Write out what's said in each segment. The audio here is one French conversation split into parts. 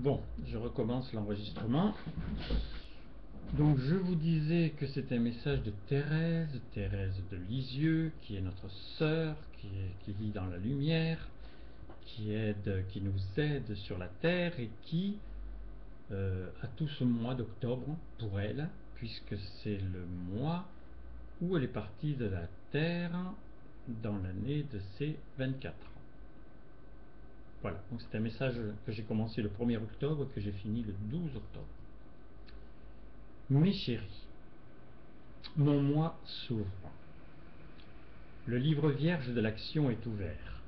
Bon, je recommence l'enregistrement. Donc je vous disais que c'est un message de Thérèse de Lisieux, qui est notre sœur, qui vit dans la lumière, qui nous aide sur la terre et qui a tout ce mois d'octobre pour elle, puisque c'est le mois où elle est partie de la terre dans l'année de ses 24 ans. Voilà, donc c'est un message que j'ai commencé le 1er octobre et que j'ai fini le 12 octobre. Mes chéris, mon moi s'ouvre. Le livre vierge de l'action est ouvert.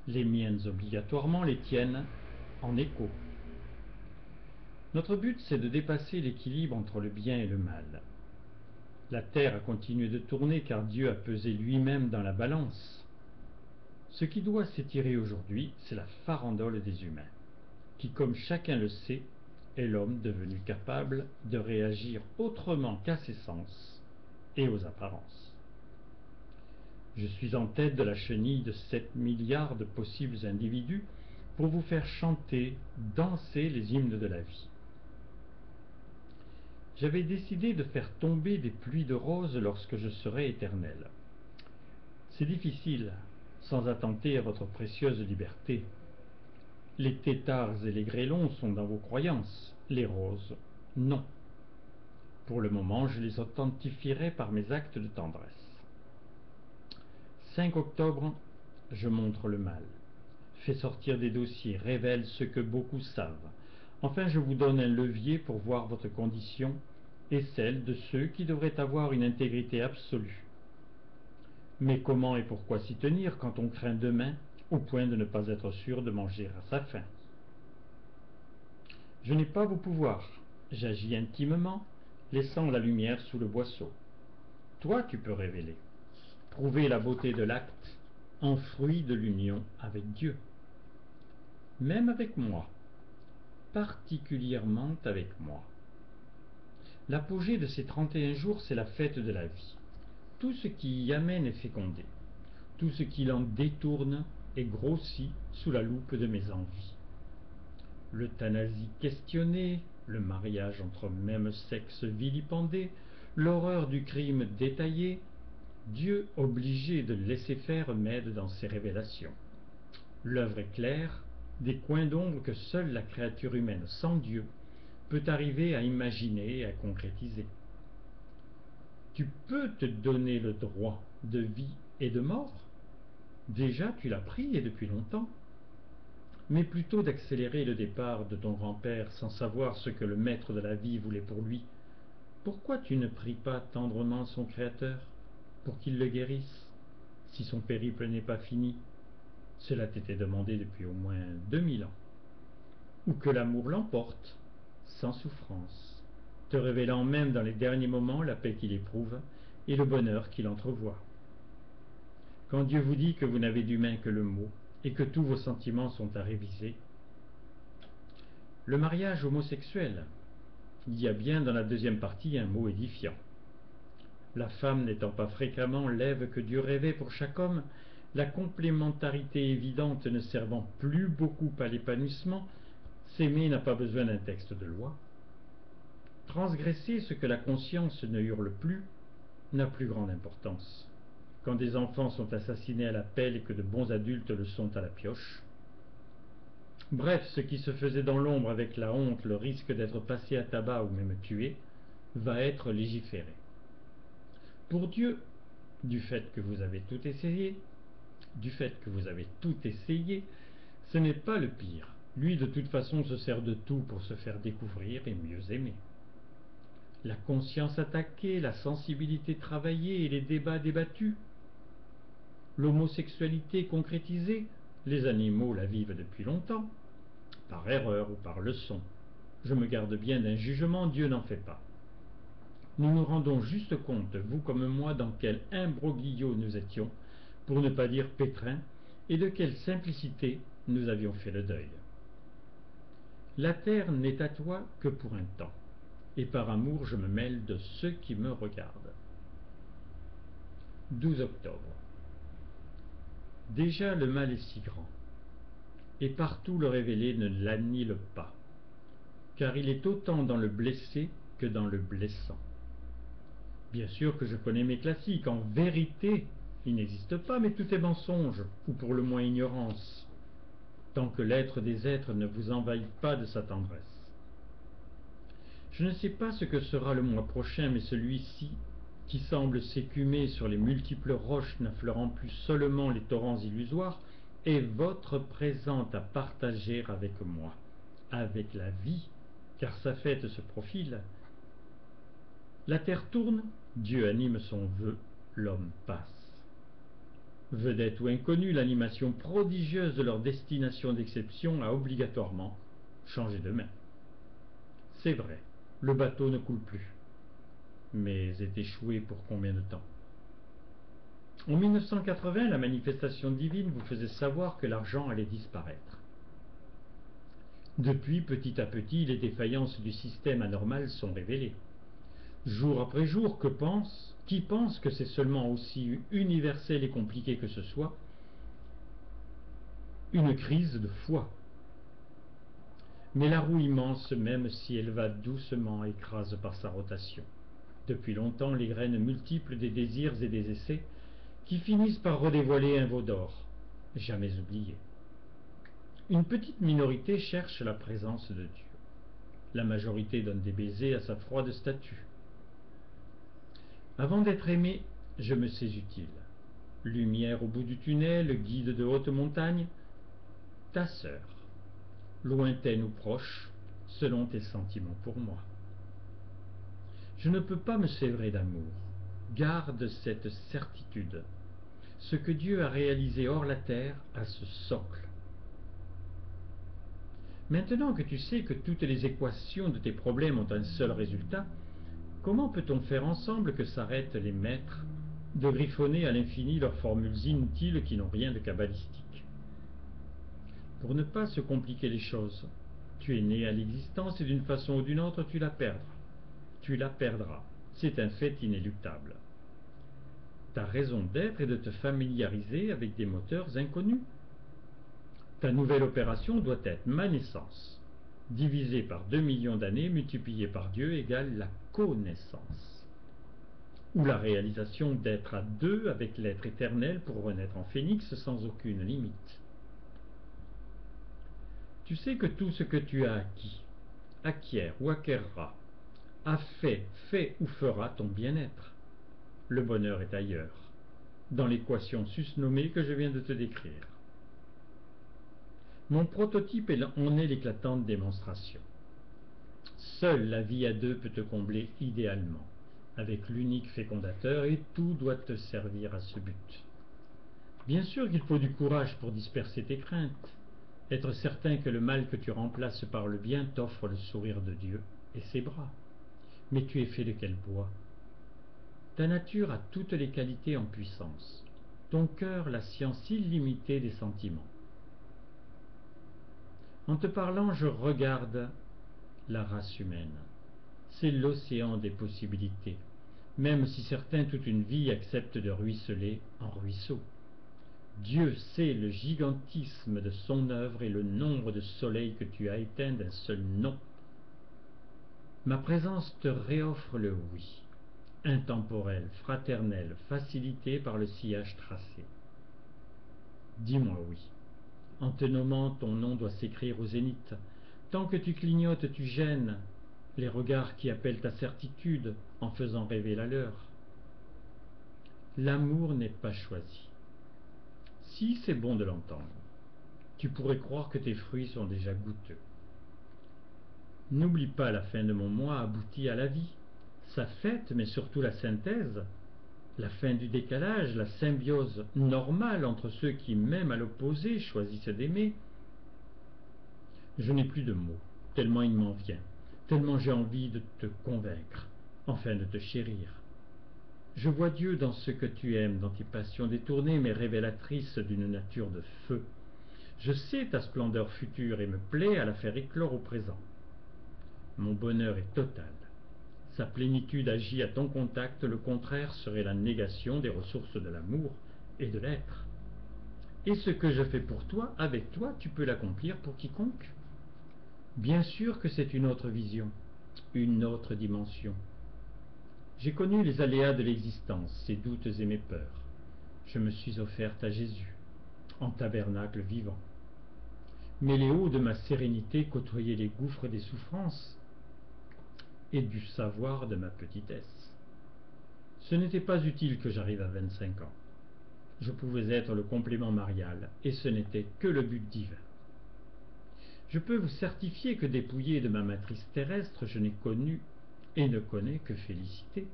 Les miennes obligatoirement, les tiennes en écho. Notre but, c'est de dépasser l'équilibre entre le bien et le mal. La terre a continué de tourner car Dieu a pesé lui-même dans la balance. Ce qui doit s'étirer aujourd'hui, c'est la farandole des humains, qui, comme chacun le sait, est l'homme devenu capable de réagir autrement qu'à ses sens et aux apparences. Je suis en tête de la chenille de 7 milliards de possibles individus pour vous faire chanter, danser les hymnes de la vie. J'avais décidé de faire tomber des pluies de roses lorsque je serai éternel. C'est difficile, sans attenter à votre précieuse liberté. Les têtards et les grêlons sont dans vos croyances, les roses, non. Pour le moment, je les authentifierai par mes actes de tendresse. 5 octobre, je montre le mal. Fais sortir des dossiers, révèle ce que beaucoup savent. Enfin, je vous donne un levier pour voir votre condition et celle de ceux qui devraient avoir une intégrité absolue. Mais comment et pourquoi s'y tenir quand on craint demain au point de ne pas être sûr de manger à sa faim? Je n'ai pas vos pouvoirs, j'agis intimement, laissant la lumière sous le boisseau. Toi, tu peux révéler, prouver la beauté de l'acte en fruit de l'union avec Dieu. Même avec moi, particulièrement avec moi. L'apogée de ces 31 jours, c'est la fête de la vie. Tout ce qui y amène est fécondé. Tout ce qui l'en détourne est grossi sous la loupe de mes envies. L'euthanasie questionnée, le mariage entre même sexe vilipendé, l'horreur du crime détaillé, Dieu obligé de laisser faire m'aide dans ses révélations. L'œuvre est claire, des coins d'ombre que seule la créature humaine sans Dieu peut arriver à imaginer et à concrétiser. Tu peux te donner le droit de vie et de mort. Déjà, tu l'as pris et depuis longtemps. Mais plutôt d'accélérer le départ de ton grand-père sans savoir ce que le maître de la vie voulait pour lui, pourquoi tu ne pries pas tendrement son Créateur pour qu'il le guérisse, si son périple n'est pas fini? Cela t'était demandé depuis au moins 2000 ans. Ou que l'amour l'emporte, sans souffrance, te révélant même dans les derniers moments la paix qu'il éprouve et le bonheur qu'il entrevoit. Quand Dieu vous dit que vous n'avez d'humain que le mot, et que tous vos sentiments sont à réviser. Le mariage homosexuel, il y a bien dans la deuxième partie un mot édifiant. La femme n'étant pas fréquemment l'Ève que Dieu rêvait pour chaque homme, la complémentarité évidente ne servant plus beaucoup à l'épanouissement, s'aimer n'a pas besoin d'un texte de loi. Transgresser ce que la conscience ne hurle plus n'a plus grande importance. Quand des enfants sont assassinés à la pelle et que de bons adultes le sont à la pioche. Bref, ce qui se faisait dans l'ombre avec la honte, le risque d'être passé à tabac ou même tué, va être légiféré. Pour Dieu, du fait que vous avez tout essayé, ce n'est pas le pire. Lui, de toute façon, se sert de tout pour se faire découvrir et mieux aimer. La conscience attaquée, la sensibilité travaillée et les débats débattus. L'homosexualité concrétisée, les animaux la vivent depuis longtemps, par erreur ou par leçon. Je me garde bien d'un jugement, Dieu n'en fait pas. Nous nous rendons juste compte, vous comme moi, dans quel imbroglio nous étions, pour ne pas dire pétrin, et de quelle simplicité nous avions fait le deuil. La terre n'est à toi que pour un temps, et par amour je me mêle de ceux qui me regardent. 12 octobre. Déjà le mal est si grand, et partout le révélé ne l'annihile pas. car il est autant dans le blessé que dans le blessant. Bien sûr que je connais mes classiques, en vérité, il n'existe pas, mais tout est mensonge, ou pour le moins ignorance, tant que l'être des êtres ne vous envahit pas de sa tendresse. Je ne sais pas ce que sera le mois prochain, mais celui-ci, qui semble s'écumer sur les multiples roches n'affleurant plus seulement les torrents illusoires, est votre présent à partager avec moi, avec la vie, car sa fête se profile. La terre tourne, Dieu anime son vœu, l'homme passe. Vedette ou inconnue, l'animation prodigieuse de leur destination d'exception a obligatoirement changé de main. C'est vrai, le bateau ne coule plus, mais est échoué pour combien de temps? En 1980, la manifestation divine vous faisait savoir que l'argent allait disparaître. Depuis, petit à petit, les défaillances du système anormal sont révélées. Jour après jour, qui pense que c'est seulement aussi universel et compliqué que ce soit, une crise de foi. Mais la roue immense, même si elle va doucement, écrase par sa rotation. Depuis longtemps, les graines multiples des désirs et des essais qui finissent par redévoiler un veau d'or, jamais oublié. Une petite minorité cherche la présence de Dieu. La majorité donne des baisers à sa froide statue. Avant d'être aimé, je me sais utile. Lumière au bout du tunnel, guide de haute montagne, ta sœur, lointaine ou proche, selon tes sentiments pour moi. Je ne peux pas me sévrer d'amour. Garde cette certitude. Ce que Dieu a réalisé hors la terre a ce socle. Maintenant que tu sais que toutes les équations de tes problèmes ont un seul résultat, comment peut-on faire ensemble que s'arrêtent les maîtres de griffonner à l'infini leurs formules inutiles qui n'ont rien de kabbalistique? Pour ne pas se compliquer les choses, tu es né à l'existence et d'une façon ou d'une autre tu la perdras. Tu la perdras. C'est un fait inéluctable. Ta raison d'être est de te familiariser avec des moteurs inconnus. Ta nouvelle opération doit être ma naissance, divisée par 2 millions d'années, multipliée par Dieu, égale la connaissance. Ou la réalisation d'être à deux avec l'être éternel pour renaître en phénix sans aucune limite. Tu sais que tout ce que tu as acquis, acquiert ou acquerras, a fait ou fera ton bien-être. Le bonheur est ailleurs, dans l'équation susnommée que je viens de te décrire. Mon prototype en est l'éclatante démonstration. Seule la vie à deux peut te combler idéalement, avec l'unique fécondateur, et tout doit te servir à ce but. Bien sûr qu'il faut du courage pour disperser tes craintes, être certain que le mal que tu remplaces par le bien t'offre le sourire de Dieu et ses bras. Mais tu es fait de quel bois? Ta nature a toutes les qualités en puissance, ton cœur la science illimitée des sentiments. En te parlant, je regarde la race humaine. C'est l'océan des possibilités, même si certains toute une vie acceptent de ruisseler en ruisseau. Dieu sait le gigantisme de son œuvre et le nombre de soleils que tu as éteints d'un seul nom. Ma présence te réoffre le oui, intemporel, fraternel, facilité par le sillage tracé. Dis-moi oui. En te nommant, ton nom doit s'écrire au zénith. Tant que tu clignotes, tu gênes les regards qui appellent ta certitude en faisant rêver la leur. L'amour n'est pas choisi. Si c'est bon de l'entendre, tu pourrais croire que tes fruits sont déjà goûteux. N'oublie pas, la fin de mon mois aboutit à la vie, sa fête, mais surtout la synthèse, la fin du décalage, la symbiose normale entre ceux qui, même à l'opposé, choisissent d'aimer. Je n'ai plus de mots, tellement il m'en vient, tellement j'ai envie de te convaincre, enfin de te chérir. Je vois Dieu dans ce que tu aimes, dans tes passions détournées mais révélatrices d'une nature de feu. Je sais ta splendeur future et me plais à la faire éclore au présent. Mon bonheur est total. Sa plénitude agit à ton contact, le contraire serait la négation des ressources de l'amour et de l'être. Et ce que je fais pour toi, avec toi, tu peux l'accomplir pour quiconque. Bien sûr que c'est une autre vision, une autre dimension. J'ai connu les aléas de l'existence, ses doutes et mes peurs. Je me suis offerte à Jésus, en tabernacle vivant. Mais les hauts de ma sérénité côtoyaient les gouffres des souffrances et du savoir de ma petitesse. Ce n'était pas utile que j'arrive à 25 ans. Je pouvais être le complément marial, et ce n'était que le but divin. Je peux vous certifier que dépouillé de ma matrice terrestre, je n'ai connu et ne connais que félicité.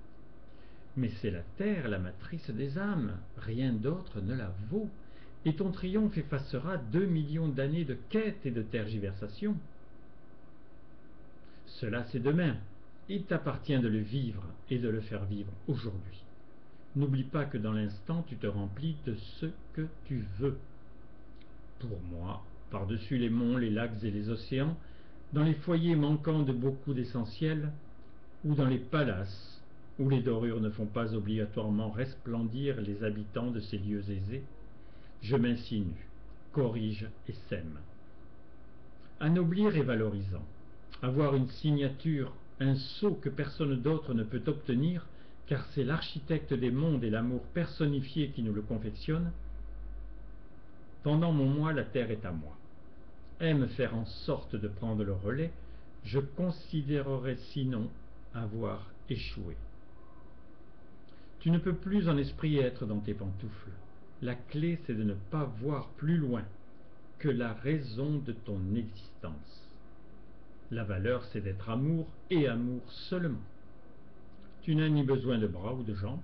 Mais c'est la terre, la matrice des âmes, rien d'autre ne la vaut, et ton triomphe effacera 2 millions d'années de quêtes et de tergiversations. Cela c'est demain, il t'appartient de le vivre et de le faire vivre aujourd'hui. N'oublie pas que dans l'instant tu te remplis de ce que tu veux. Pour moi, par-dessus les monts, les lacs et les océans, dans les foyers manquant de beaucoup d'essentiel, ou dans les palaces où les dorures ne font pas obligatoirement resplendir les habitants de ces lieux aisés, je m'insinue, corrige et sème. Anoblir est valorisant. Avoir une signature, un sceau que personne d'autre ne peut obtenir, car c'est l'architecte des mondes et l'amour personnifié qui nous le confectionne. Pendant mon moi, la terre est à moi. Aime faire en sorte de prendre le relais, je considérerais sinon avoir échoué. Tu ne peux plus en esprit être dans tes pantoufles. La clé, c'est de ne pas voir plus loin que la raison de ton existence. La valeur, c'est d'être amour et amour seulement. Tu n'as ni besoin de bras ou de jambes.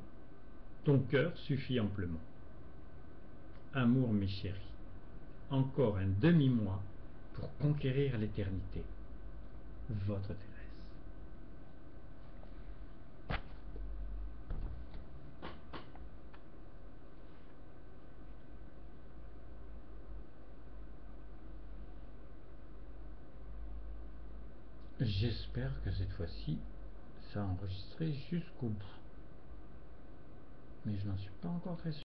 Ton cœur suffit amplement. Amour, mes chéris, encore un demi-mois pour conquérir l'éternité. Votre Thérèse. J'espère que cette fois-ci, ça a enregistré jusqu'au bout. Mais je n'en suis pas encore très sûr.